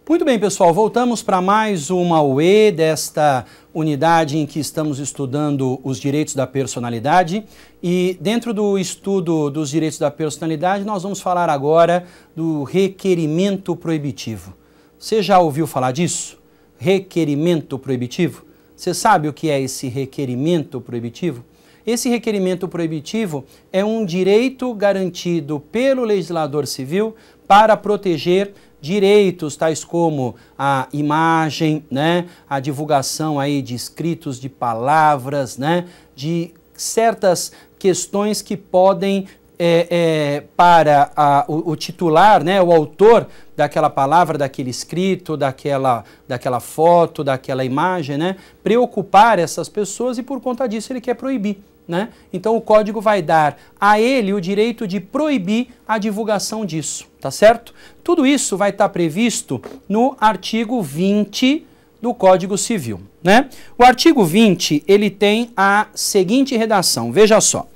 Muito bem, pessoal, voltamos para mais uma UE desta unidade em que estamos estudando os direitos da personalidade. E dentro do estudo dos direitos da personalidade, nós vamos falar agora do requerimento proibitivo. Você já ouviu falar disso? Requerimento proibitivo? Você sabe o que é esse requerimento proibitivo? Esse requerimento proibitivo é um direito garantido pelo legislador civil para proteger direitos tais como a imagem, né, a divulgação aí de escritos, de palavras, né, de certas questões que podem, para o titular, né, o autor daquela palavra, daquele escrito, daquela foto, daquela imagem, né, preocupar essas pessoas e por conta disso ele quer proibir. Né? Então o código vai dar a ele o direito de proibir a divulgação disso, tá certo? Tudo isso vai estar previsto no artigo 20 do Código Civil, né? O artigo 20, ele tem a seguinte redação, veja só.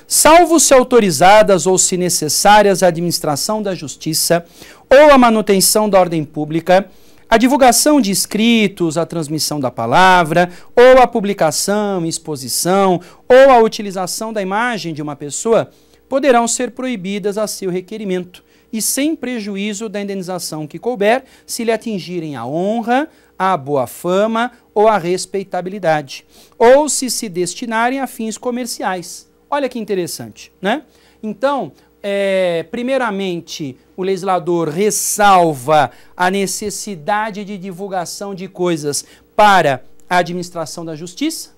Salvo se autorizadas ou se necessárias a administração da justiça ou a manutenção da ordem pública, a divulgação de escritos, a transmissão da palavra, ou a publicação, exposição, ou a utilização da imagem de uma pessoa poderão ser proibidas a seu requerimento e sem prejuízo da indenização que couber, se lhe atingirem a honra, a boa fama ou a respeitabilidade, ou se destinarem a fins comerciais. Olha que interessante, né? Então, primeiramente, o legislador ressalva a necessidade de divulgação de coisas para a administração da justiça,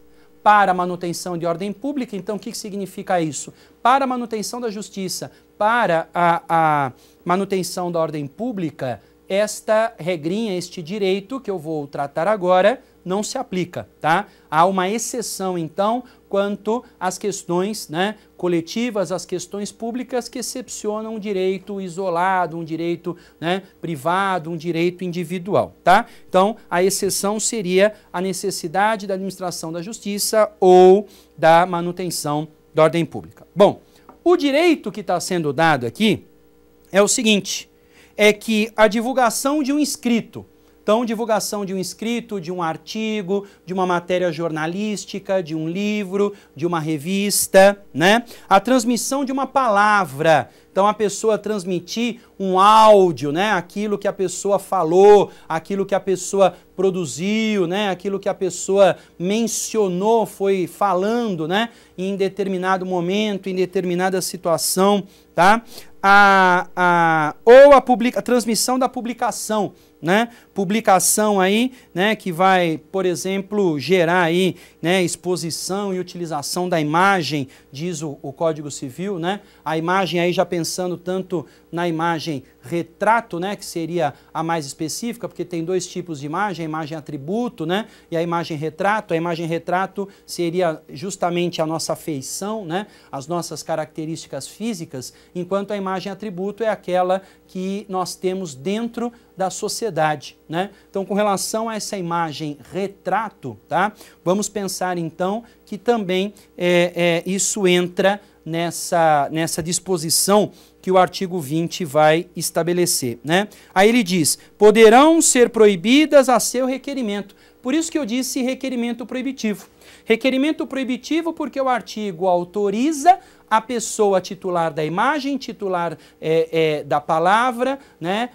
para a manutenção de ordem pública. Então, o que significa isso? Para a manutenção da justiça, para a manutenção da ordem pública, esta regrinha, este direito que eu vou tratar agora, não se aplica, tá? Há uma exceção, então, quanto às questões, né, coletivas, às questões públicas que excepcionam um direito isolado, um direito, né, privado, um direito individual, tá? Então, a exceção seria a necessidade da administração da justiça ou da manutenção da ordem pública. Bom, o direito que está sendo dado aqui é o seguinte, é que a divulgação de um escrito, então, divulgação de um escrito, de um artigo, de uma matéria jornalística, de um livro, de uma revista, né? A transmissão de uma palavra. Então, a pessoa transmitir um áudio, né? Aquilo que a pessoa falou, aquilo que a pessoa produziu, né? Aquilo que a pessoa mencionou, foi falando, né? Em determinado momento, em determinada situação, tá? Ou a transmissão da publicação, né? Publicação aí, né, que vai, por exemplo, gerar aí, né, exposição e utilização da imagem, diz o Código Civil, né? A imagem aí já pensando tanto na imagem retrato, né, que seria a mais específica, porque tem dois tipos de imagem, a imagem atributo, né, e a imagem retrato. A imagem retrato seria justamente a nossa feição, né, as nossas características físicas, enquanto a imagem atributo é aquela que nós temos dentro da sociedade, né? Então, com relação a essa imagem retrato, tá? Vamos pensar então que também isso entra nessa disposição que o artigo 20 vai estabelecer, né? Aí ele diz, poderão ser proibidas a seu requerimento. Por isso que eu disse requerimento proibitivo. Requerimento proibitivo porque o artigo autoriza a pessoa titular da imagem, titular da palavra, né?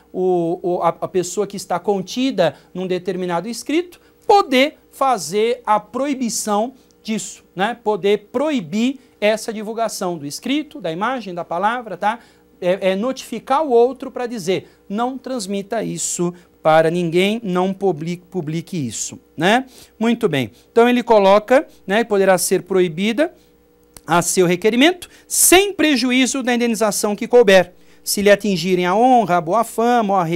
A pessoa que está contida num determinado escrito, poder fazer a proibição disso, né? Poder proibir essa divulgação do escrito, da imagem, da palavra, tá? Notificar o outro para dizer, não transmita isso para ninguém, não publique isso, né? Muito bem. Então ele coloca, né, poderá ser proibida a seu requerimento, sem prejuízo da indenização que couber, se lhe atingirem a honra, a boa fama ou a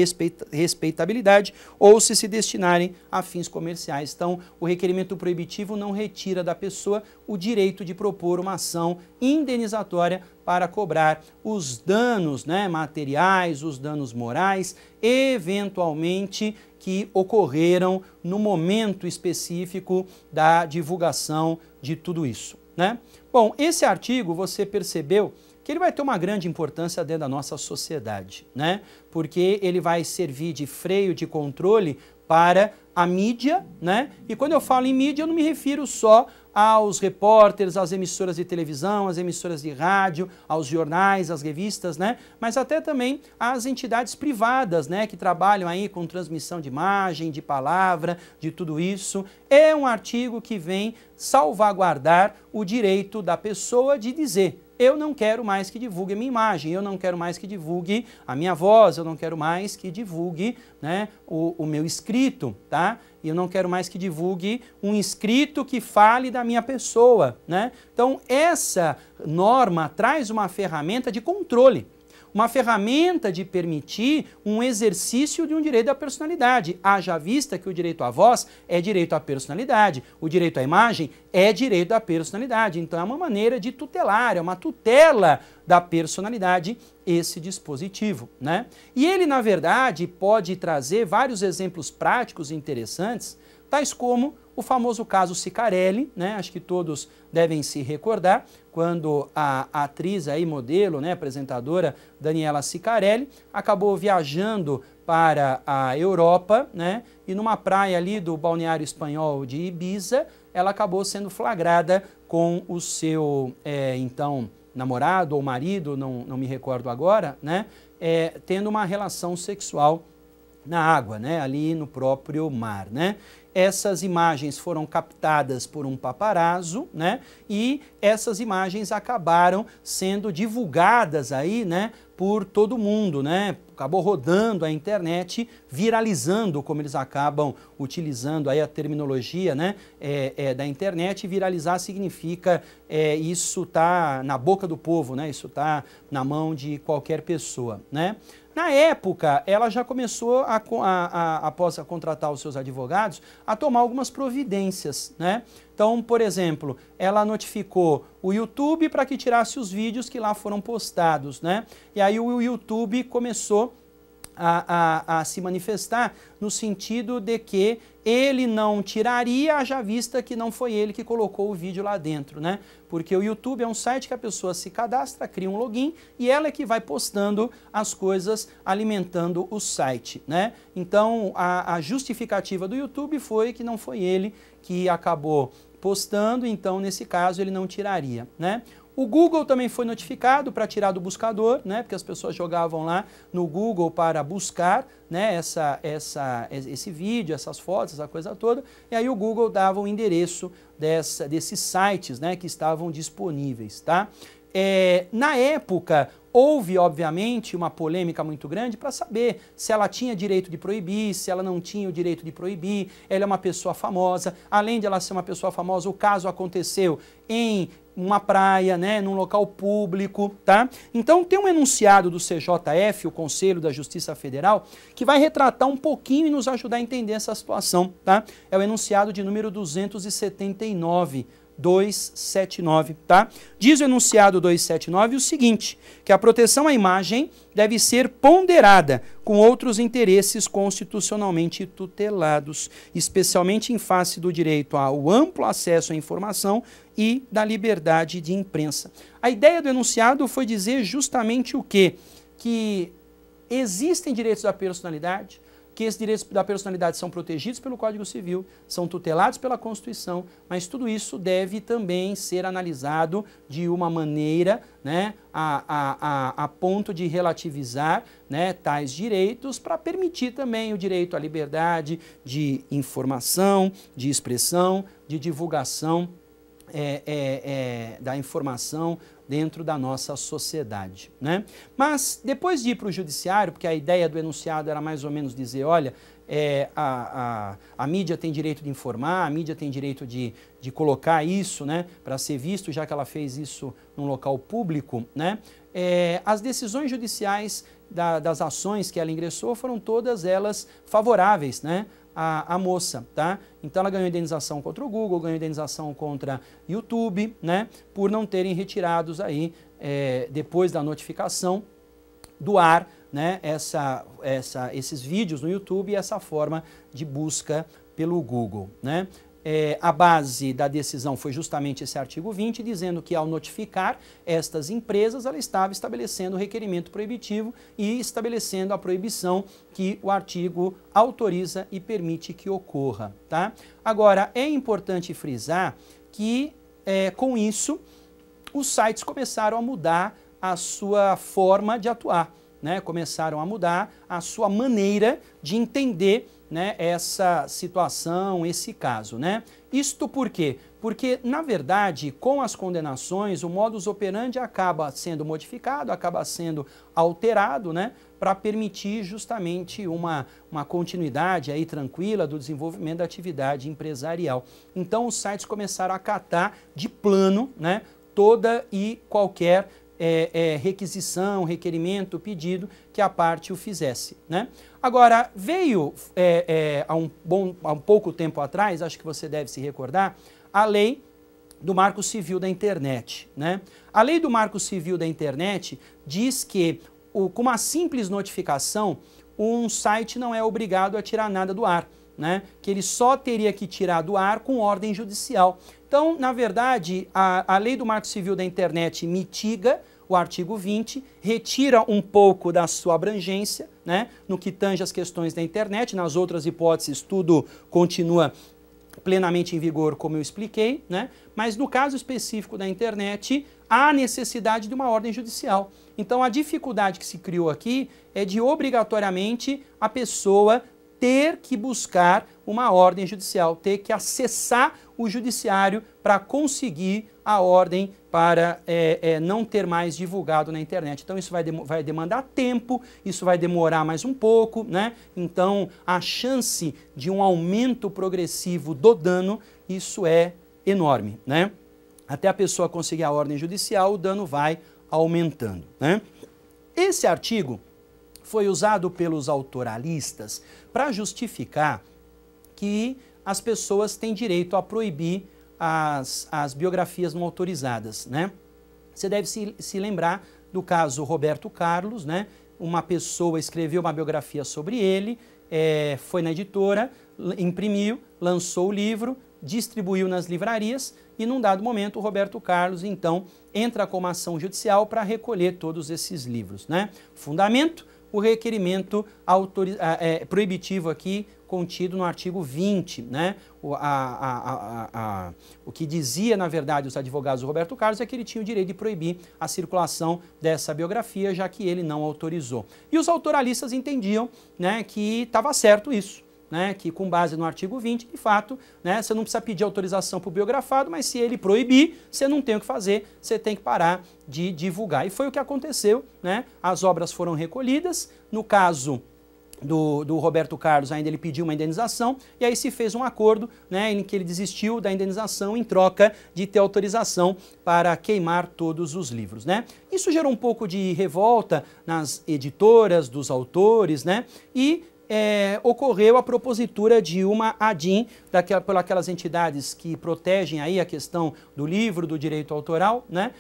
respeitabilidade, ou se destinarem a fins comerciais. Então, o requerimento proibitivo não retira da pessoa o direito de propor uma ação indenizatória para cobrar os danos, né, materiais, os danos morais, eventualmente que ocorreram no momento específico da divulgação de tudo isso, né? Bom, esse artigo você percebeu que ele vai ter uma grande importância dentro da nossa sociedade, né? Porque ele vai servir de freio de controle para a mídia, né? E quando eu falo em mídia, eu não me refiro só aos repórteres, às emissoras de televisão, às emissoras de rádio, aos jornais, às revistas, né? Mas até também às entidades privadas, né? Que trabalham aí com transmissão de imagem, de palavra, de tudo isso. É um artigo que vem salvaguardar o direito da pessoa de dizer: eu não quero mais que divulgue a minha imagem, eu não quero mais que divulgue a minha voz, eu não quero mais que divulgue, né, o meu escrito, tá? Eu não quero mais que divulgue um escrito que fale da minha pessoa, né? Então, essa norma traz uma ferramenta de controle, uma ferramenta de permitir um exercício de um direito à personalidade, haja vista que o direito à voz é direito à personalidade, o direito à imagem é direito à personalidade. Então é uma maneira de tutelar, é uma tutela da personalidade esse dispositivo, né? E ele, na verdade, pode trazer vários exemplos práticos e interessantes, tais como o famoso caso Cicarelli, né? Acho que todos devem se recordar, quando a atriz aí, modelo, né, apresentadora Daniela Cicarelli, acabou viajando para a Europa, né, e numa praia ali do balneário espanhol de Ibiza, ela acabou sendo flagrada com o seu, então, namorado ou marido, não me recordo agora, né, tendo uma relação sexual na água, né, ali no próprio mar, né. Essas imagens foram captadas por um paparazzo, né? E essas imagens acabaram sendo divulgadas aí, né, por todo mundo, né? Acabou rodando a internet, viralizando, como eles acabam utilizando aí a terminologia, né, da internet. Viralizar significa isso tá na boca do povo, né? Isso tá na mão de qualquer pessoa, né? Na época, ela já começou, após contratar os seus advogados, a tomar algumas providências, né? Então, por exemplo, ela notificou o YouTube para que tirasse os vídeos que lá foram postados, né? E aí o YouTube começou a se manifestar no sentido de que ele não tiraria, haja vista que não foi ele que colocou o vídeo lá dentro, né? Porque o YouTube é um site que a pessoa se cadastra, cria um login e ela é que vai postando as coisas, alimentando o site, né? Então, a justificativa do YouTube foi que não foi ele que acabou postando, então, nesse caso, ele não tiraria, né? O Google também foi notificado para tirar do buscador, né, porque as pessoas jogavam lá no Google para buscar, né, esse vídeo, essas fotos, essa coisa toda, e aí o Google dava o endereço desses sites, né, que estavam disponíveis, tá? Na época, houve, obviamente, uma polêmica muito grande para saber se ela tinha direito de proibir, se ela não tinha o direito de proibir. Ela é uma pessoa famosa, além de ela ser uma pessoa famosa, o caso aconteceu em uma praia, né, num local público, tá? Então tem um enunciado do CJF, o Conselho da Justiça Federal, que vai retratar um pouquinho e nos ajudar a entender essa situação, tá? É o enunciado de número 279, 279, tá? Diz o enunciado 279 o seguinte, que a proteção à imagem deve ser ponderada com outros interesses constitucionalmente tutelados, especialmente em face do direito ao amplo acesso à informação e da liberdade de imprensa. A ideia do enunciado foi dizer justamente o quê? Que existem direitos da personalidade, que esses direitos da personalidade são protegidos pelo Código Civil, são tutelados pela Constituição, mas tudo isso deve também ser analisado de uma maneira, né, a ponto de relativizar, né, tais direitos para permitir também o direito à liberdade de informação, de expressão, de divulgação da informação dentro da nossa sociedade, né? Mas depois de ir para o judiciário, porque a ideia do enunciado era mais ou menos dizer, olha, a mídia tem direito de informar, a mídia tem direito de colocar isso, né, para ser visto, já que ela fez isso num local público, né? As decisões judiciais das ações que ela ingressou foram todas elas favoráveis, né, a moça, tá? Então ela ganhou indenização contra o Google, ganhou indenização contra YouTube, né? Por não terem retirados aí, depois da notificação do ar, né? Esses vídeos no YouTube e essa forma de busca pelo Google, né? a base da decisão foi justamente esse artigo 20, dizendo que ao notificar estas empresas, ela estava estabelecendo o requerimento proibitivo e estabelecendo a proibição que o artigo autoriza e permite que ocorra, tá? Agora, é importante frisar que, com isso, os sites começaram a mudar a sua forma de atuar, né? Começaram a mudar a sua maneira de entender, né, essa situação, esse caso, né? Isto por quê? Porque, na verdade, com as condenações, o modus operandi acaba sendo modificado, acaba sendo alterado, né, para permitir justamente uma continuidade aí tranquila do desenvolvimento da atividade empresarial. Então, os sites começaram a acatar de plano, né, toda e qualquer requisição, requerimento, pedido que a parte o fizesse, né? Agora, veio há um pouco tempo atrás, acho que você deve se recordar, a lei do Marco Civil da Internet, né? A lei do Marco Civil da Internet diz que, com uma simples notificação, um site não é obrigado a tirar nada do ar, né? Que ele só teria que tirar do ar com ordem judicial. Então, na verdade, a lei do Marco Civil da Internet mitiga o artigo 20, retira um pouco da sua abrangência, né, no que tange as questões da internet. Nas outras hipóteses, tudo continua plenamente em vigor, como eu expliquei, né? Mas no caso específico da internet, há necessidade de uma ordem judicial. Então, a dificuldade que se criou aqui é de, obrigatoriamente, a pessoa ter que buscar uma ordem judicial, ter que acessar o judiciário para conseguir a ordem para não ter mais divulgado na internet. Então isso vai demandar tempo, isso vai demorar mais um pouco, né? Então a chance de um aumento progressivo do dano, isso é enorme, né? Até a pessoa conseguir a ordem judicial, o dano vai aumentando, né? Esse artigo foi usado pelos autoralistas para justificar que as pessoas têm direito a proibir as biografias não autorizadas, né? Você deve se lembrar do caso Roberto Carlos, né? Uma pessoa escreveu uma biografia sobre ele, foi na editora, imprimiu, lançou o livro, distribuiu nas livrarias e, num dado momento, o Roberto Carlos, então, entra com uma ação judicial para recolher todos esses livros, né? Fundamento: o requerimento proibitivo aqui contido no artigo 20, né? O que dizia, na verdade, os advogados do Roberto Carlos é que ele tinha o direito de proibir a circulação dessa biografia, já que ele não autorizou. E os autoralistas entendiam, né, que estava certo isso, né, que com base no artigo 20, de fato, né, você não precisa pedir autorização para o biografado, mas se ele proibir, você não tem o que fazer, você tem que parar de divulgar. E foi o que aconteceu, né? As obras foram recolhidas. No caso do Roberto Carlos, ainda ele pediu uma indenização, e aí se fez um acordo, né, em que ele desistiu da indenização em troca de ter autorização para queimar todos os livros, né? Isso gerou um pouco de revolta nas editoras, dos autores, né? E ocorreu a propositura de uma ADIM, por aquelas entidades que protegem aí a questão do livro, do direito autoral, né?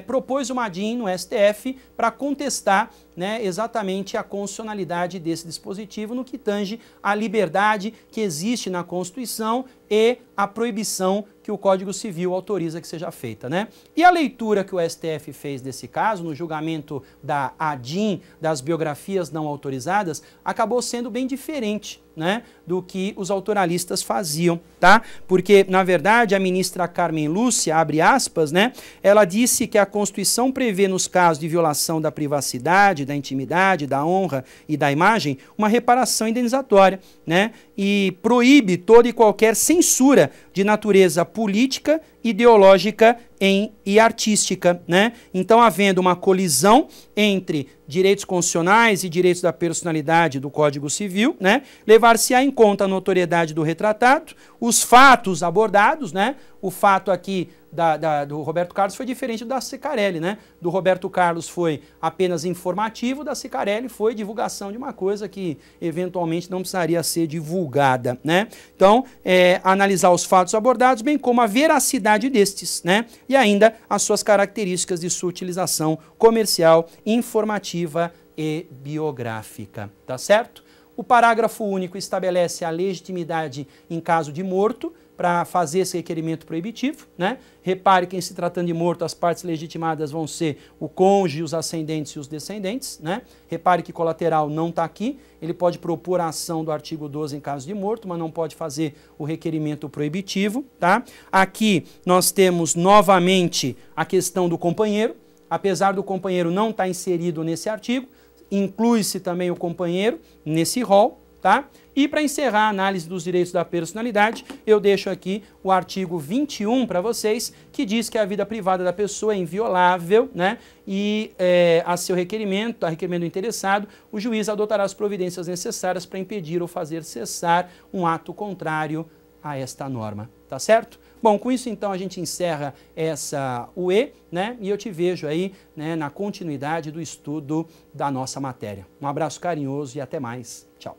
Propôs uma ADIM no STF para contestar, né, exatamente a constitucionalidade desse dispositivo no que tange à liberdade que existe na Constituição e a proibição que o Código Civil autoriza que seja feita, né? E a leitura que o STF fez desse caso, no julgamento da ADIM, das biografias não autorizadas, acabou sendo bem diferente, né, do que os autoralistas faziam, tá? Porque, na verdade, a ministra Carmen Lúcia, abre aspas, né, ela disse que a Constituição prevê, nos casos de violação da privacidade, da intimidade, da honra e da imagem, uma reparação indenizatória, né, e proíbe toda e qualquer censura de natureza política, ideológica e artística, né? Então, havendo uma colisão entre direitos constitucionais e direitos da personalidade do Código Civil, né, levar-se-á em conta a notoriedade do retratado, os fatos abordados, né? O fato aqui do Roberto Carlos foi diferente do da Cicarelli, né? Do Roberto Carlos foi apenas informativo, da Cicarelli foi divulgação de uma coisa que eventualmente não precisaria ser divulgada, né? Então, analisar os fatos abordados, bem como a veracidade destes, né? E ainda as suas características de sua utilização comercial, informativa e biográfica, tá certo? O parágrafo único estabelece a legitimidade em caso de morto para fazer esse requerimento proibitivo, né? Repare que em se tratando de morto, as partes legitimadas vão ser o cônjuge, os ascendentes e os descendentes, né? Repare que colateral não está aqui, ele pode propor a ação do artigo 12 em caso de morto, mas não pode fazer o requerimento proibitivo, tá? Aqui nós temos novamente a questão do companheiro, apesar do companheiro não estar inserido nesse artigo, inclui-se também o companheiro nesse rol, tá? E para encerrar a análise dos direitos da personalidade, eu deixo aqui o artigo 21 para vocês, que diz que a vida privada da pessoa é inviolável, né? E a seu requerimento, a requerimento do interessado, o juiz adotará as providências necessárias para impedir ou fazer cessar um ato contrário a esta norma, tá certo? Bom, com isso então a gente encerra essa UE, né? E eu te vejo aí, né, na continuidade do estudo da nossa matéria. Um abraço carinhoso e até mais. Tchau.